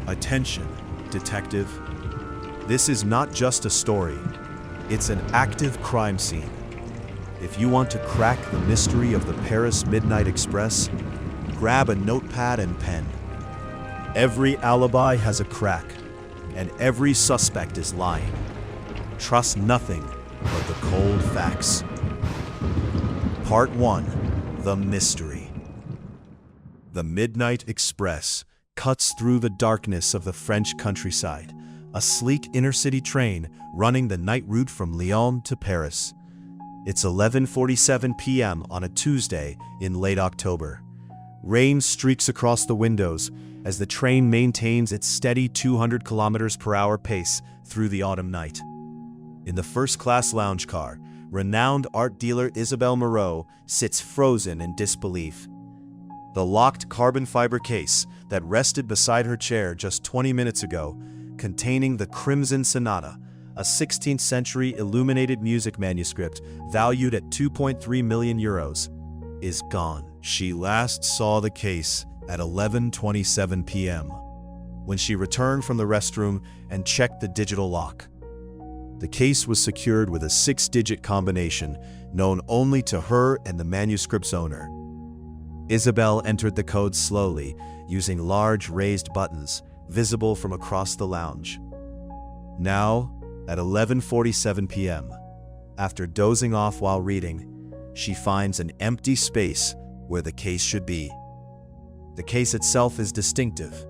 Attention, detective. This is not just a story, it's an active crime scene. If you want to crack the mystery of the Paris Midnight Express, grab a notepad and pen. Every alibi has a crack, and every suspect is lying. Trust nothing but the cold facts. Part 1. The Mystery. The Midnight Express cuts through the darkness of the French countryside, a sleek inner-city train running the night route from Lyon to Paris. It's 11:47 p.m. on a Tuesday in late October. Rain streaks across the windows as the train maintains its steady 200 km/h pace through the autumn night. In the first-class lounge car, renowned art dealer Isabelle Moreau sits frozen in disbelief. The locked carbon fiber case that rested beside her chair just 20 minutes ago, containing the Crimson Sonata, a 16th century illuminated music manuscript valued at 2.3 million euros, is gone. She last saw the case at 11:27 p.m. when she returned from the restroom and checked the digital lock. The case was secured with a 6-digit combination known only to her and the manuscript's owner. Isabelle entered the code slowly, using large raised buttons visible from across the lounge. Now, at 11:47 p.m., after dozing off while reading, she finds an empty space where the case should be. The case itself is distinctive,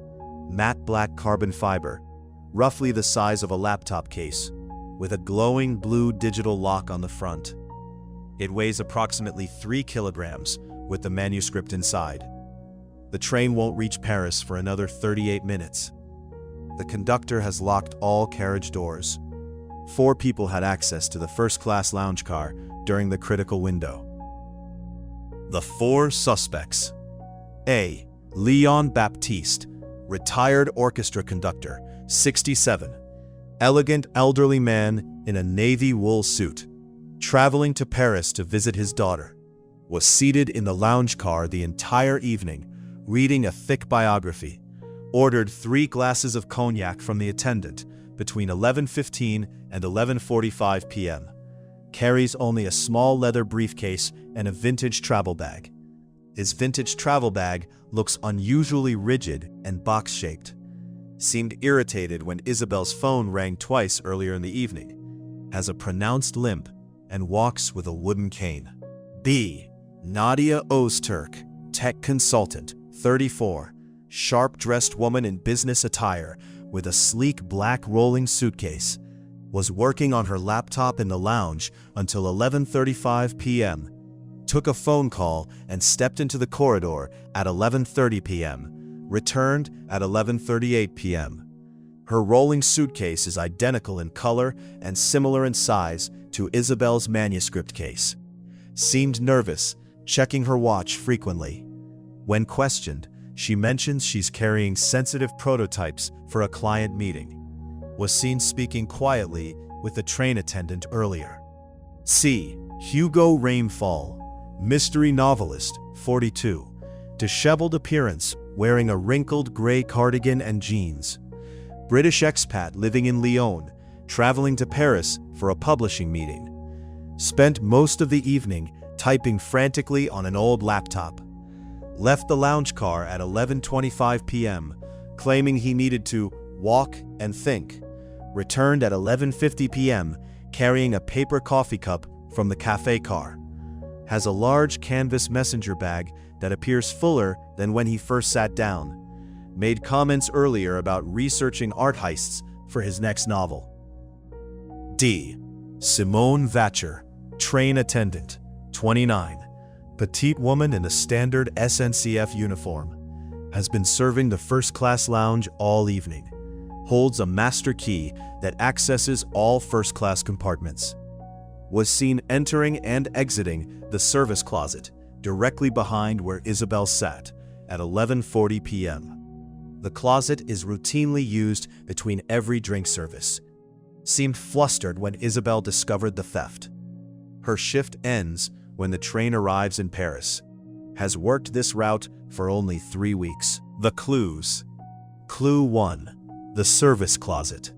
matte black carbon fiber, roughly the size of a laptop case, with a glowing blue digital lock on the front. It weighs approximately 3 kilograms, with the manuscript inside. The train won't reach Paris for another 38 minutes. The conductor has locked all carriage doors. 4 people had access to the first-class lounge car during the critical window. The 4 suspects. A. Leon Baptiste, retired orchestra conductor, 67. Elegant elderly man in a navy wool suit, traveling to Paris to visit his daughter, was seated in the lounge car the entire evening, reading a thick biography, ordered 3 glasses of cognac from the attendant between 11:15 and 11:45 p.m., carries only a small leather briefcase and a vintage travel bag. His vintage travel bag looks unusually rigid and box-shaped. Seemed irritated when Isabelle's phone rang twice earlier in the evening, has a pronounced limp, and walks with a wooden cane. B. Nadia Ozturk, tech consultant, 34, sharp-dressed woman in business attire with a sleek black rolling suitcase, was working on her laptop in the lounge until 11:35 p.m., took a phone call and stepped into the corridor at 11:30 p.m., returned at 11:38 p.m. Her rolling suitcase is identical in color and similar in size to Isabelle's manuscript case. Seemed nervous, checking her watch frequently. When questioned, she mentions she's carrying sensitive prototypes for a client meeting. Was seen speaking quietly with the train attendant earlier. C. Hugo Rainfall, mystery novelist, 42, disheveled appearance, wearing a wrinkled gray cardigan and jeans. British expat living in Lyon, traveling to Paris for a publishing meeting. Spent most of the evening typing frantically on an old laptop. Left the lounge car at 11:25 p.m., claiming he needed to walk and think. Returned at 11:50 p.m., carrying a paper coffee cup from the cafe car. Has a large canvas messenger bag that appears fuller than when he first sat down. Made comments earlier about researching art heists for his next novel. D. Simone Vacher, train attendant, 29, petite woman in a standard SNCF uniform. Has been serving the first-class lounge all evening. Holds a master key that accesses all first-class compartments. Was seen entering and exiting the service closet directly behind where Isabelle sat at 11:40 p.m. The closet is routinely used between every drink service. Seemed flustered when Isabelle discovered the theft. Her shift ends when the train arrives in Paris. Has worked this route for only 3 weeks. The clues. Clue 1. The service closet.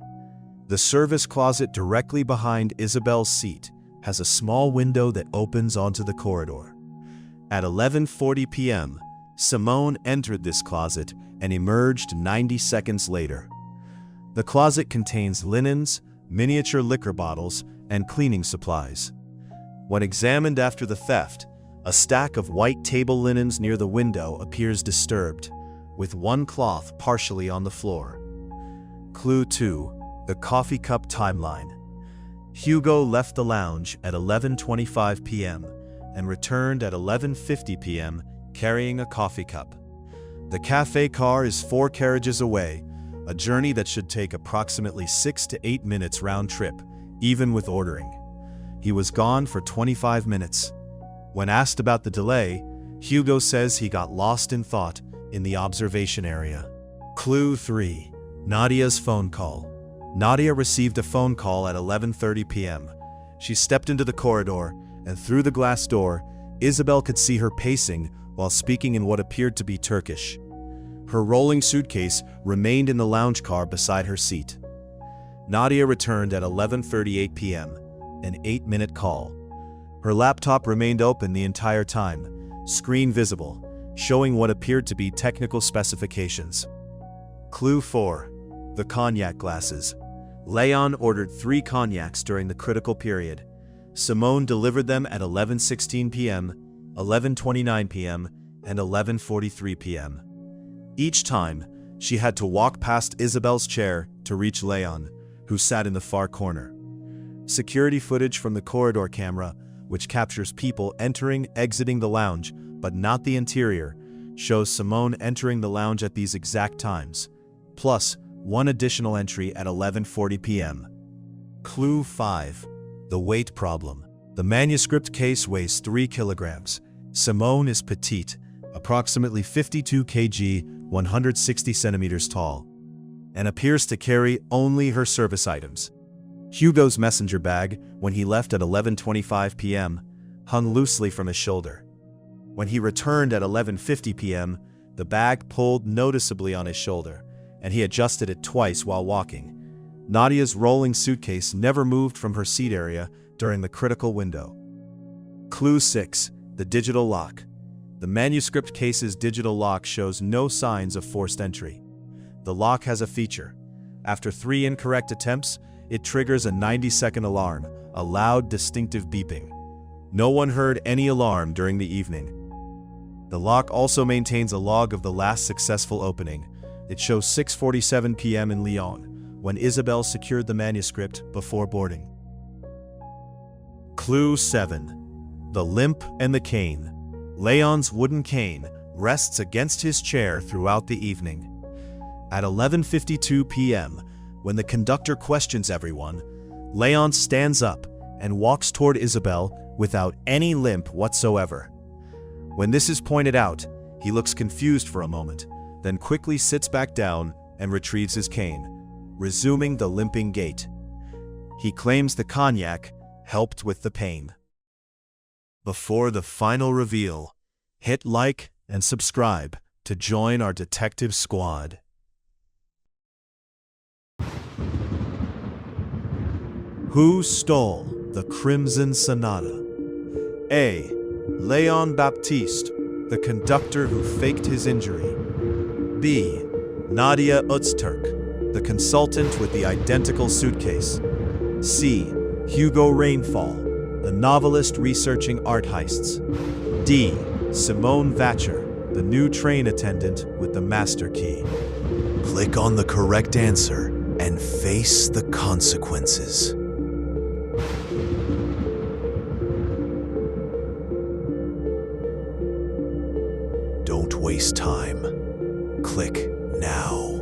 The service closet directly behind Isabel's seat has a small window that opens onto the corridor. At 11:40 p.m., Simone entered this closet and emerged 90 seconds later. The closet contains linens, miniature liquor bottles, and cleaning supplies. When examined after the theft, a stack of white table linens near the window appears disturbed, with one cloth partially on the floor. Clue 2. The coffee cup timeline. Hugo left the lounge at 11:25 p.m. and returned at 11:50 p.m. carrying a coffee cup. The cafe car is 4 carriages away, a journey that should take approximately 6 to 8 minutes round trip, even with ordering. He was gone for 25 minutes. When asked about the delay, Hugo says he got lost in thought in the observation area. Clue 3. Nadia's phone call. Nadia received a phone call at 11:30 p.m. She stepped into the corridor, and through the glass door, Isabel could see her pacing while speaking in what appeared to be Turkish. Her rolling suitcase remained in the lounge car beside her seat. Nadia returned at 11:38 p.m., an 8-minute call. Her laptop remained open the entire time, screen visible, showing what appeared to be technical specifications. Clue 4. The cognac glasses. Leon ordered 3 cognacs during the critical period. Simone delivered them at 11:16 p.m., 11:29 p.m., and 11:43 p.m. Each time, she had to walk past Isabel's chair to reach Leon, who sat in the far corner. Security footage from the corridor camera, which captures people entering, exiting the lounge, but not the interior, shows Simone entering the lounge at these exact times, plus 1 additional entry at 11:40 p.m. Clue 5. The weight problem. The manuscript case weighs 3 kilograms. Simone is petite, approximately 52 kg, 160 centimeters tall, and appears to carry only her service items. Hugo's messenger bag, when he left at 11:25 p.m., hung loosely from his shoulder. When he returned at 11:50 p.m., the bag pulled noticeably on his shoulder, and he adjusted it twice while walking. Nadia's rolling suitcase never moved from her seat area during the critical window. Clue 6. The digital lock. The manuscript case's digital lock shows no signs of forced entry. The lock has a feature. After 3 incorrect attempts, it triggers a 90-second alarm, a loud, distinctive beeping. No one heard any alarm during the evening. The lock also maintains a log of the last successful opening. It shows 6:47 p.m. in Lyon, when Isabel secured the manuscript before boarding. Clue 7. The limp and the cane. Leon's wooden cane rests against his chair throughout the evening. At 11:52 p.m., when the conductor questions everyone, Leon stands up and walks toward Isabel without any limp whatsoever. When this is pointed out, he looks confused for a moment, then quickly sits back down and retrieves his cane, resuming the limping gait. He claims the cognac helped with the pain. Before the final reveal, hit like and subscribe to join our detective squad. Who stole the Crimson Sonata? A. Leon Baptiste, the conductor who faked his injury. B. Nadia Öztürk, the consultant with the identical suitcase. C. Hugo Rainfall, the novelist researching art heists. D. Simone Vacher, the new train attendant with the master key. Click on the correct answer and face the consequences. Don't waste time. Click now.